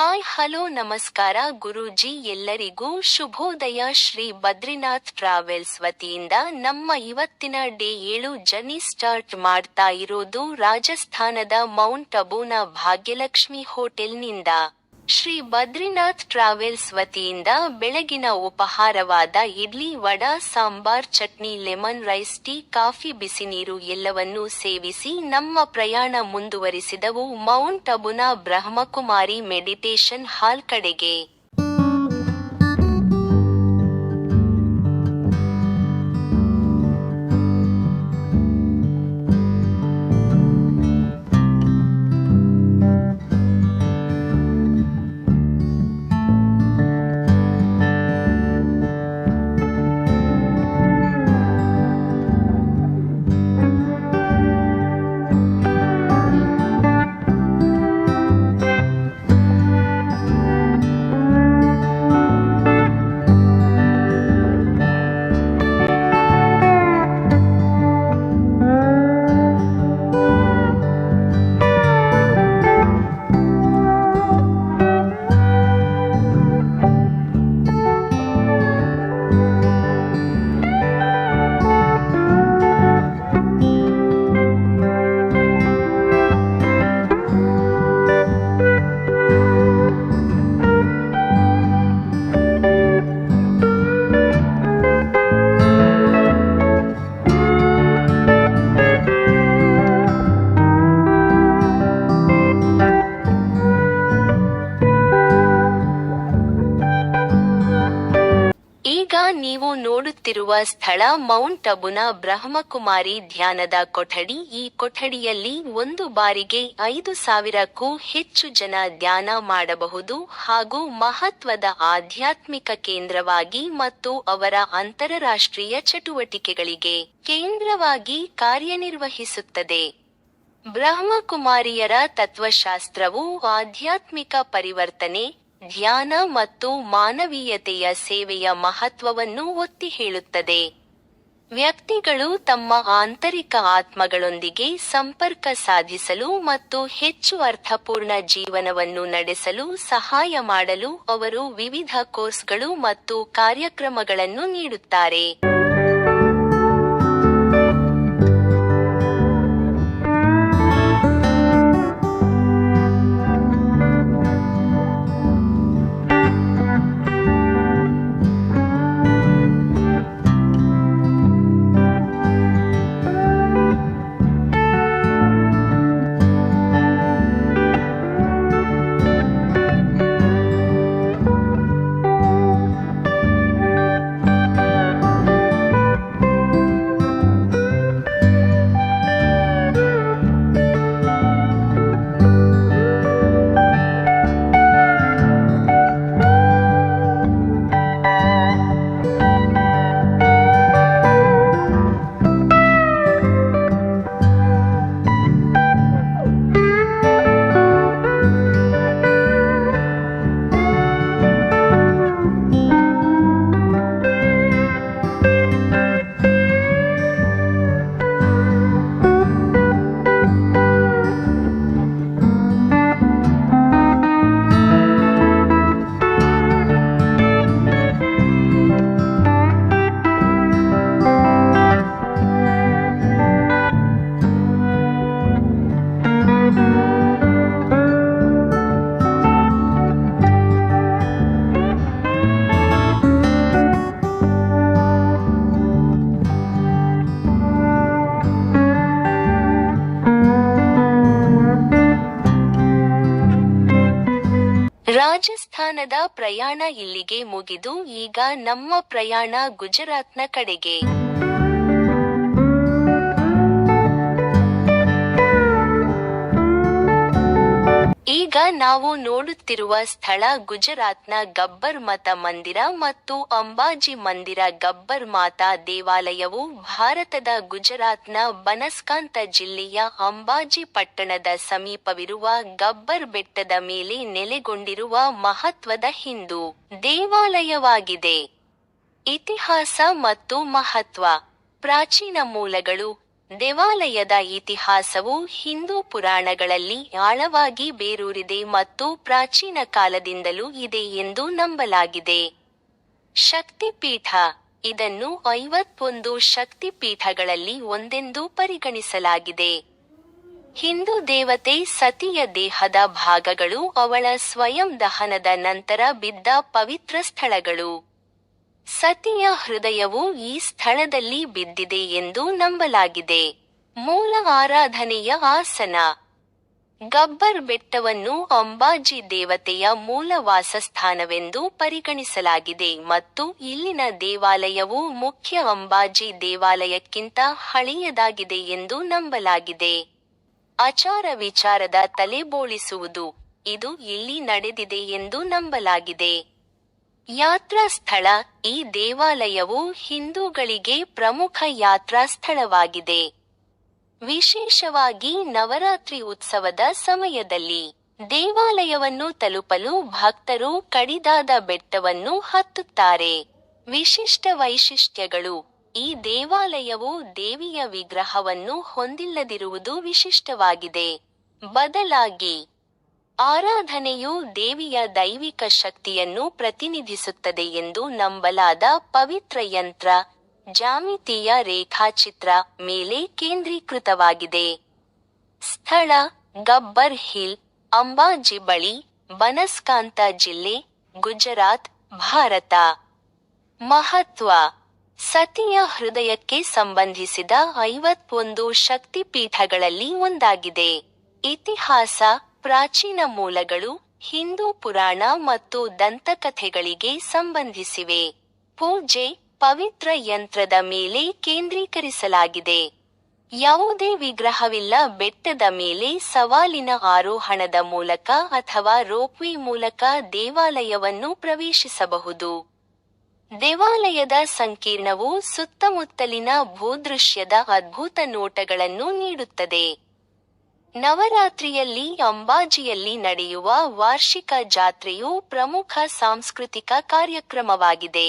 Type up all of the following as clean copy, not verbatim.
Hi hello ನಮಸ್ಕಾರ ಗುರೂಜಿ, ಎಲ್ಲರಿಗೂ ಶುಭೋದಯ. ಶ್ರೀ ಬದ್ರಿನಾಥ್ ಟ್ರಾವೆಲ್ಸ್ ವತಿಯಿಂದ ನಮ್ಮ ಇವತ್ತಿನ ಡೇ 7 ಜರ್ನಿ ಸ್ಟಾರ್ಟ್ ಮಾಡ್ತಾ ಇರೋದು ರಾಜಸ್ಥಾನದ ಮೌಂಟ್ ಅಬೂನ ಭಾಗ್ಯಲಕ್ಷ್ಮಿ ಹೋಟೆಲ್ನಿಂದ. ಶ್ರೀ ಬದ್ರಿನಾಥ್ ಟ್ರಾವೆಲ್ಸ್ ವತಿಯಿಂದ ಬೆಳಗಿನ ಉಪಹಾರವಾದ idli, vada, sambar, chutney, lemon rice, tea, coffee, ಬಿಸಿನೀರು ಎಲ್ಲವನ್ನೂ ಸೇವಿಸಿ ನಮ್ಮ ಪ್ರಯಾಣ ಮುಂದುವರಿಸಿದವು ಮೌಂಟ್ ಅಬೂನ ಬ್ರಹ್ಮಕುಮಾರಿ ಮೆಡಿಟೇಷನ್ ಹಾಲ್ ಕಡೆಗೆ. ಈಗ ನೀವು ನೋಡುತ್ತಿರುವ ಸ್ಥಳ ಮೌಂಟ್ ಅಬೂನ ಬ್ರಹ್ಮಕುಮಾರಿ ಧ್ಯಾನದ ಕೊಠಡಿ. ಈ ಕೊಠಡಿಯಲ್ಲಿ ಒಂದು ಬಾರಿಗೆ 5,000ಕ್ಕೂ ಹೆಚ್ಚು ಜನ ಧ್ಯಾನ ಮಾಡಬಹುದು ಹಾಗೂ ಮಹತ್ವದ ಆಧ್ಯಾತ್ಮಿಕ ಕೇಂದ್ರವಾಗಿ ಮತ್ತು ಅವರ ಅಂತರರಾಷ್ಟ್ರೀಯ ಚಟುವಟಿಕೆಗಳಿಗೆ ಕೇಂದ್ರವಾಗಿ ಕಾರ್ಯನಿರ್ವಹಿಸುತ್ತದೆ. ಬ್ರಹ್ಮಕುಮಾರಿಯರ ತತ್ವಶಾಸ್ತ್ರವು ಆಧ್ಯಾತ್ಮಿಕ ಪರಿವರ್ತನೆ, ಧ್ಯಾನ ಮತ್ತು ಮಾನವೀಯತೆಯ ಸೇವೆಯ ಮಹತ್ವವನ್ನು ಒತ್ತಿ ಹೇಳುತ್ತದೆ. ವ್ಯಕ್ತಿಗಳು ತಮ್ಮ ಆಂತರಿಕ ಆತ್ಮಗಳೊಂದಿಗೆ ಸಂಪರ್ಕ ಸಾಧಿಸಲು ಮತ್ತು ಹೆಚ್ಚು ಅರ್ಥಪೂರ್ಣ ಜೀವನವನ್ನು ನಡೆಸಲು ಸಹಾಯ ಮಾಡಲು ಅವರು ವಿವಿಧ ಕೋರ್ಸ್ಗಳು ಮತ್ತು ಕಾರ್ಯಕ್ರಮಗಳನ್ನು ನೀಡುತ್ತಾರೆ. ರಾಜಸ್ಥಾನದ ಪ್ರಯಾಣ ಇಲ್ಲಿಗೆ ಮುಗಿದು ಈಗ ನಮ್ಮ ಪ್ರಯಾಣ ಗುಜರಾತ್ನ ಕಡೆಗೆ. ಈಗ ನಾವು ನೋಡುತ್ತಿರುವ ಸ್ಥಳ ಗುಜರಾತ್ನ ಗಬ್ಬರ್ ಮತ ಮಂದಿರ ಮತ್ತು ಅಂಬಾಜಿ ಮಂದಿರ. ಗಬ್ಬರ್ ಮಾತಾ ದೇವಾಲಯವು ಭಾರತದ ಗುಜರಾತ್ನ ಬನಸ್ಕಾಂತ ಜಿಲ್ಲೆಯ ಅಂಬಾಜಿ ಪಟ್ಟಣದ ಸಮೀಪವಿರುವ ಗಬ್ಬರ್ ಬೆಟ್ಟದ ಮೇಲೆ ನೆಲೆಗೊಂಡಿರುವ ಮಹತ್ವದ ಹಿಂದೂ ದೇವಾಲಯವಾಗಿದೆ. ಇತಿಹಾಸ ಮತ್ತು ಮಹತ್ವ. ಪ್ರಾಚೀನ ಮೂಲಗಳು. ದೇವಾಲಯದ ಇತಿಹಾಸವು ಹಿಂದೂ ಪುರಾಣಗಳಲ್ಲಿ ಆಳವಾಗಿ ಬೇರೂರಿದೆ ಮತ್ತು ಪ್ರಾಚೀನ ಕಾಲದಿಂದಲೂ ಇದೆ ಎಂದು ನಂಬಲಾಗಿದೆ. ಶಕ್ತಿಪೀಠ: ಇದನ್ನು 51 ಶಕ್ತಿಪೀಠಗಳಲ್ಲಿ ಒಂದೆಂದು ಪರಿಗಣಿಸಲಾಗಿದೆ. ಹಿಂದೂ ದೇವತೆ ಸತಿಯ ದೇಹದ ಭಾಗಗಳು ಅವಳ ಸ್ವಯಂ ದಹನದ ನಂತರ ಬಿದ್ದ ಪವಿತ್ರ ಸ್ಥಳಗಳು. ಸತಿಯ ಹೃದಯವು ಈ ಸ್ಥಳದಲ್ಲಿ ಬಿದ್ದಿದೆ ಎಂದು ನಂಬಲಾಗಿದೆ. ಮೂಲ ಆರಾಧನೆಯ ಆಸನ: ಗಬ್ಬರ್ ಬೆಟ್ಟವನ್ನು ಅಂಬಾಜಿ ದೇವತೆಯ ಮೂಲ ವಾಸಸ್ಥಾನವೆಂದು ಪರಿಗಣಿಸಲಾಗಿದೆ ಮತ್ತು ಇಲ್ಲಿನ ದೇವಾಲಯವು ಮುಖ್ಯ ಅಂಬಾಜಿ ದೇವಾಲಯಕ್ಕಿಂತ ಹಳೆಯದಾಗಿದೆ ಎಂದು ನಂಬಲಾಗಿದೆ. ಆಚಾರ ವಿಚಾರದ ತಲೆಬೋಳಿಸುವುದು: ಇದು ಇಲ್ಲಿ ನಡೆದಿದೆ ಎಂದು ನಂಬಲಾಗಿದೆ. ಯಾತ್ರಾ ಸ್ಥಳ: ಈ ದೇವಾಲಯವು ಹಿಂದೂಗಳಿಗೆ ಪ್ರಮುಖ ಯಾತ್ರಾ ಸ್ಥಳವಾಗಿದೆ. ವಿಶೇಷವಾಗಿ ನವರಾತ್ರಿ ಉತ್ಸವದ ಸಮಯದಲ್ಲಿ ದೇವಾಲಯವನ್ನು ತಲುಪಲು ಭಕ್ತರು ಕಡಿದಾದ ಬೆಟ್ಟವನ್ನು ಹತ್ತುತ್ತಾರೆ. ವಿಶಿಷ್ಟ ವೈಶಿಷ್ಟ್ಯಗಳು: ಈ ದೇವಾಲಯವು ದೇವಿಯ ವಿಗ್ರಹವನ್ನು ಹೊಂದಿಲ್ಲದಿರುವುದು ವಿಶಿಷ್ಟವಾಗಿದೆ. ಬದಲಾಗಿ ಆರಾಧನೆಯು ದೇವಿಯ ದೈವಿಕ ಶಕ್ತಿಯನ್ನು ಪ್ರತಿನಿಧಿಸುತ್ತದೆ ಎಂದು ನಂಬಲಾದ ಪವಿತ್ರ ಯಂತ್ರ, ಜ್ಯಾಮಿತೀಯ ರೇಖಾಚಿತ್ರ ಮೇಲೆ ಕೇಂದ್ರೀಕೃತವಾಗಿದೆ. ಸ್ಥಳ: ಗಬ್ಬರ್ ಹಿಲ್, ಅಂಬಾಜಿ ಬಳಿ, ಬನಸ್ಕಾಂತ ಜಿಲ್ಲೆ, ಗುಜರಾತ್, ಭಾರತ. ಮಹತ್ವ: ಸತಿಯ ಹೃದಯಕ್ಕೆ ಸಂಬಂಧಿಸಿದ 51 ಶಕ್ತಿಪೀಠಗಳಲ್ಲಿ ಒಂದಾಗಿದೆ. ಇತಿಹಾಸ: ಪ್ರಾಚೀನ ಮೂಲಗಳು, ಹಿಂದೂ ಪುರಾಣ ಮತ್ತು ದಂತಕಥೆಗಳಿಗೆ ಸಂಬಂಧಿಸಿವೆ. ಪೂಜೆ: ಪವಿತ್ರ ಯಂತ್ರದ ಮೇಲೆ ಕೇಂದ್ರೀಕರಿಸಲಾಗಿದೆ. ಯಾವುದೇ ವಿಗ್ರಹವಿಲ್ಲ. ಬೆಟ್ಟದ ಮೇಲೆ ಸವಾಲಿನ ಆರೋಹಣದ ಮೂಲಕ ಅಥವಾ ರೋಪ್ವೇ ಮೂಲಕ ದೇವಾಲಯವನ್ನು ಪ್ರವೇಶಿಸಬಹುದು. ದೇವಾಲಯದ ಸಂಕೀರ್ಣವು ಸುತ್ತಮುತ್ತಲಿನ ಭೂದೃಶ್ಯದ ಅದ್ಭುತ ನೋಟಗಳನ್ನು ನೀಡುತ್ತದೆ. ನವರಾತ್ರಿಯಲ್ಲಿ ಅಂಬಾಜಿಯಲ್ಲಿ ನಡೆಯುವ ವಾರ್ಷಿಕ ಜಾತ್ರೆಯು ಪ್ರಮುಖ ಸಾಂಸ್ಕೃತಿಕ ಕಾರ್ಯಕ್ರಮವಾಗಿದೆ.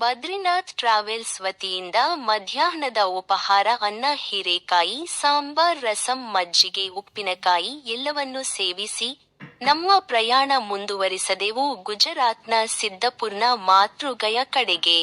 ಬದ್ರಿನಾಥ್ ಟ್ರಾವೆಲ್ಸ್ ವತಿಯಿಂದ ಮಧ್ಯಾಹ್ನದ ಉಪಹಾರ ಅನ್ನ, ಹೀರೆಕಾಯಿ, ಸಾಂಬಾರ್, ರಸಂ, ಮಜ್ಜಿಗೆ, ಉಪ್ಪಿನಕಾಯಿ ಎಲ್ಲವನ್ನೂ ಸೇವಿಸಿ ನಮ್ಮ ಪ್ರಯಾಣ ಮುಂದುವರಿಸದೆವು ಗುಜರಾತ್ನ ಸಿದ್ದಪುರ್ನ ಮಾತೃಗಯ ಕಡೆಗೆ.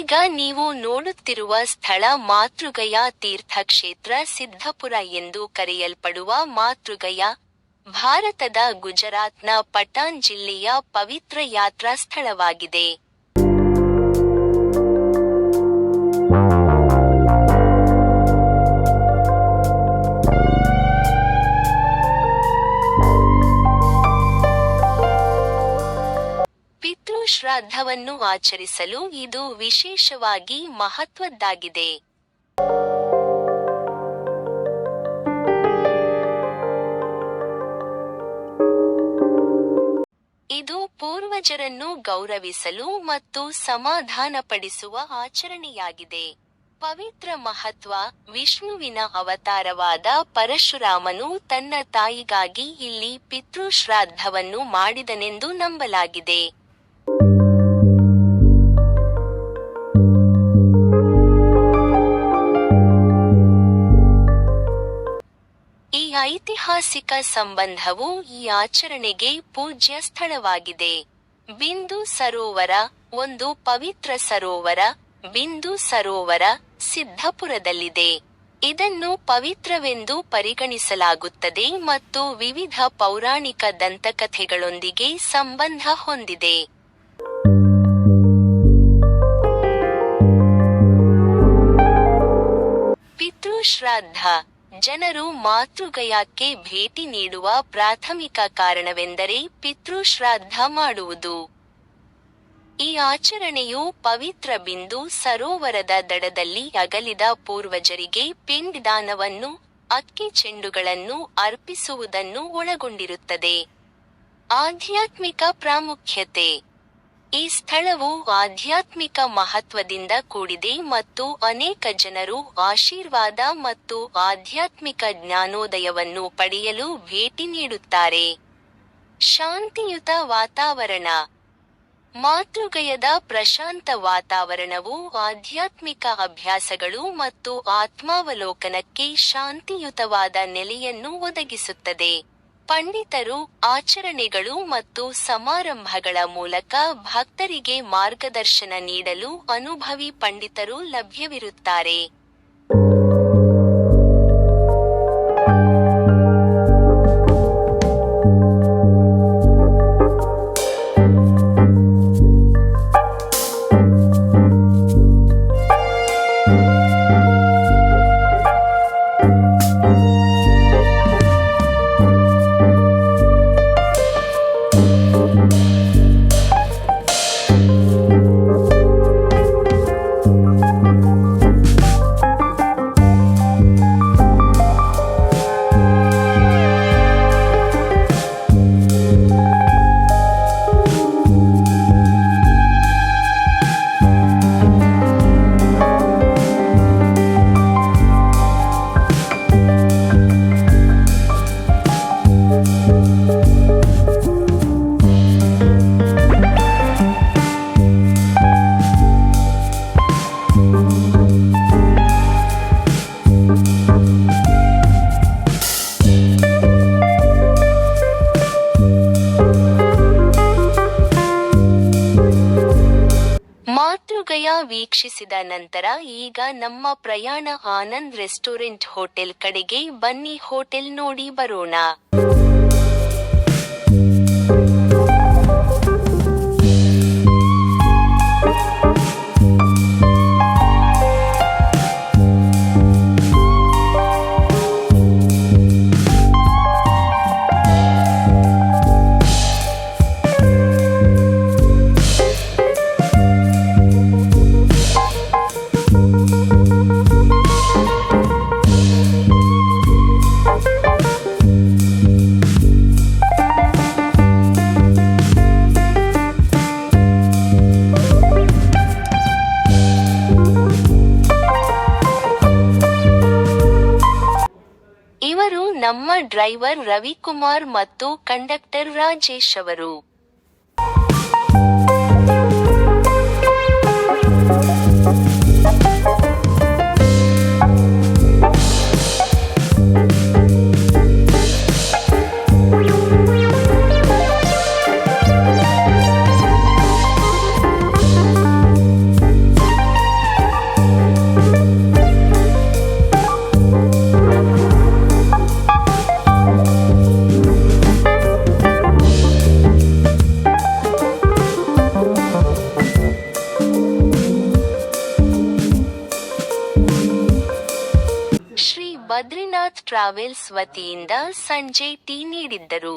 ಈಗ ನೀವು ನೋಡುತ್ತಿರುವ ಸ್ಥಳ ಮಾತೃಗಯಾ ತೀರ್ಥಕ್ಷೇತ್ರ ಸಿದ್ಧಪುರ ಎಂದು ಕರೆಯಲ್ಪಡುವ ಮಾತೃಗಯಾ, ಭಾರತದ ಗುಜರಾತ್ನ ಪಟಾನ್ ಜಿಲ್ಲೆಯ ಪವಿತ್ರ ಯಾತ್ರಾ ಸ್ಥಳವಾಗಿದೆ. ಪಿತೃಶ್ರಾದ್ದವನ್ನು ಆಚರಿಸಲು ಇದು ವಿಶೇಷವಾಗಿ ಮಹತ್ವದ್ದಾಗಿದೆ. ಇದು ಪೂರ್ವಜರನ್ನು ಗೌರವಿಸಲು ಮತ್ತು ಸಮಾಧಾನಪಡಿಸುವ ಆಚರಣೆಯಾಗಿದೆ. ಪವಿತ್ರ ಮಹತ್ವ: ವಿಷ್ಣುವಿನ ಅವತಾರವಾದ ಪರಶುರಾಮನು ತನ್ನ ತಾಯಿಗಾಗಿ ಇಲ್ಲಿ ಪಿತೃಶ್ರಾದ್ದವನ್ನು ಮಾಡಿದನೆಂದು ನಂಬಲಾಗಿದೆ. ಈ ಐತಿಹಾಸಿಕ ಸಂಬಂಧವು ಈ ಆಚರಣೆಗೆ ಪೂಜ್ಯ ಸ್ಥಳವಾಗಿದೆ. ಬಿಂದು ಸರೋವರ: ಒಂದು ಪವಿತ್ರ ಸರೋವರ, ಬಿಂದು ಸರೋವರ, ಸಿದ್ಧಪುರದಲ್ಲಿದೆ. ಇದನ್ನು ಪವಿತ್ರವೆಂದು ಪರಿಗಣಿಸಲಾಗುತ್ತದೆ ಮತ್ತು ವಿವಿಧ ಪೌರಾಣಿಕ ದಂತಕಥೆಗಳೊಂದಿಗೆ ಸಂಬಂಧ ಹೊಂದಿದೆ. ಪಿತೃಶ್ರಾದ್ದ: ಜನರು ಮಾತೃಗಯಾಕ್ಕೆ ಭೇಟಿ ನೀಡುವ ಪ್ರಾಥಮಿಕ ಕಾರಣವೆಂದರೆ ಪಿತೃಶ್ರಾದ್ದ ಮಾಡುವುದು. ಈ ಆಚರಣೆಯು ಪವಿತ್ರ ಬಿಂದು ಸರೋವರದ ದಡದಲ್ಲಿ ಅಗಲಿದ ಪೂರ್ವಜರಿಗೆ ಪಿಂಡದಾನವನ್ನು, ಅಕ್ಕಿ ಚೆಂಡುಗಳನ್ನು ಅರ್ಪಿಸುವುದನ್ನು ಒಳಗೊಂಡಿರುತ್ತದೆ. ಆಧ್ಯಾತ್ಮಿಕ ಪ್ರಾಮುಖ್ಯತೆ: ಈ ಸ್ಥಳವು ಆಧ್ಯಾತ್ಮಿಕ ಮಹತ್ವದಿಂದ ಕೂಡಿದೆ ಮತ್ತು ಅನೇಕ ಜನರು ಆಶೀರ್ವಾದ ಮತ್ತು ಆಧ್ಯಾತ್ಮಿಕ ಜ್ಞಾನೋದಯವನ್ನು ಪಡೆಯಲು ಭೇಟಿ ನೀಡುತ್ತಾರೆ. ಶಾಂತಿಯುತ ವಾತಾವರಣ: ಮಾತೃಗಯದ ಪ್ರಶಾಂತ ವಾತಾವರಣವು ಆಧ್ಯಾತ್ಮಿಕ ಅಭ್ಯಾಸಗಳು ಮತ್ತು ಆತ್ಮಾವಲೋಕನಕ್ಕೆ ಶಾಂತಿಯುತವಾದ ನೆಲೆಯನ್ನು ಒದಗಿಸುತ್ತದೆ. ಪಂಡಿತರು, ಆಚರಣೆಗಳು ಮತ್ತು ಸಮಾರಂಭಗಳ ಮೂಲಕ ಭಕ್ತರಿಗೆ ಮಾರ್ಗದರ್ಶನ ನೀಡಲು ಅನುಭವಿ ಪಂಡಿತರು ಲಭ್ಯವಿರುತ್ತಾರೆ. ಮಾತೃಗಯಾ ವೀಕ್ಷಿಸಿದ ನಂತರ ಈಗ ನಮ್ಮ ಪ್ರಯಾಣ ಆನಂದ್ ರೆಸ್ಟೋರೆಂಟ್ ಹೋಟೆಲ್ ಕಡೆಗೆ ಬನ್ನಿ. ಹೋಟೆಲ್ ನೋಡಿ ಬರೋಣ. ಇವರು ನಮ್ಮ ಡ್ರೈವರ್ ರವಿಕುಮಾರ್ ಮತ್ತು ಕಂಡಕ್ಟರ್ ರಾಜೇಶ್ ಅವರು. ಬದ್ರಿನಾಥ್ ಟ್ರಾವೆಲ್ಸ್ ವತಿಯಿಂದ ಸಂಜೆ ಟೀ ನೀಡಿದ್ದರು.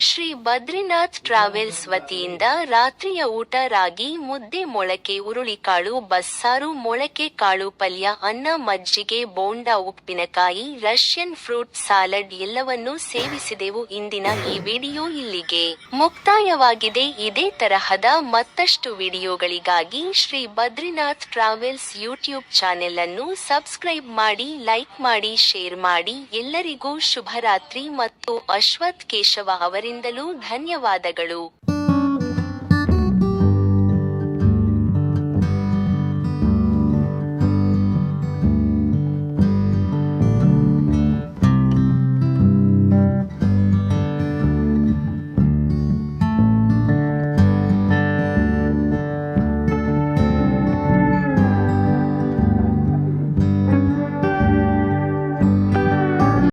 ಶ್ರೀ ಬದ್ರಿನಾಥ್ ಟ್ರಾವೆಲ್ಸ್ ವತಿಯಿಂದ ರಾತ್ರಿಯ ಊಟ ರಾಗಿ ಮುದ್ದೆ, ಮೊಳಕೆ ಹುರುಳಿಕಾಳು ಬಸ್ಸಾರು, ಮೊಳಕೆ ಕಾಳು ಪಲ್ಯ, ಅನ್ನ, ಮಜ್ಜಿಗೆ, ಬೋಂಡಾ, ಉಪ್ಪಿನಕಾಯಿ, ರಷ್ಯನ್ ಫ್ರೂಟ್ ಸಾಲಡ್ ಎಲ್ಲವನ್ನೂ ಸೇವಿಸಿದೆವು. ಇಂದಿನ ಈ ವಿಡಿಯೋ ಇಲ್ಲಿಗೆ ಮುಕ್ತಾಯವಾಗಿದೆ. ಇದೇ ತರಹದ ಮತ್ತಷ್ಟು ವಿಡಿಯೋಗಳಿಗಾಗಿ Shri Badrinath travels YouTube channel ಅನ್ನು ಸಬ್ಸ್ಕ್ರೈಬ್ ಮಾಡಿ, ಲೈಕ್ ಮಾಡಿ, ಶೇರ್ ಮಾಡಿ. ಎಲ್ಲರಿಗೂ ಶುಭರಾತ್ರಿ ಮತ್ತು ಅಶ್ವಥ್ ಕೇಶವ ಅವರಿಂದಲೂ ಧನ್ಯವಾದಗಳು.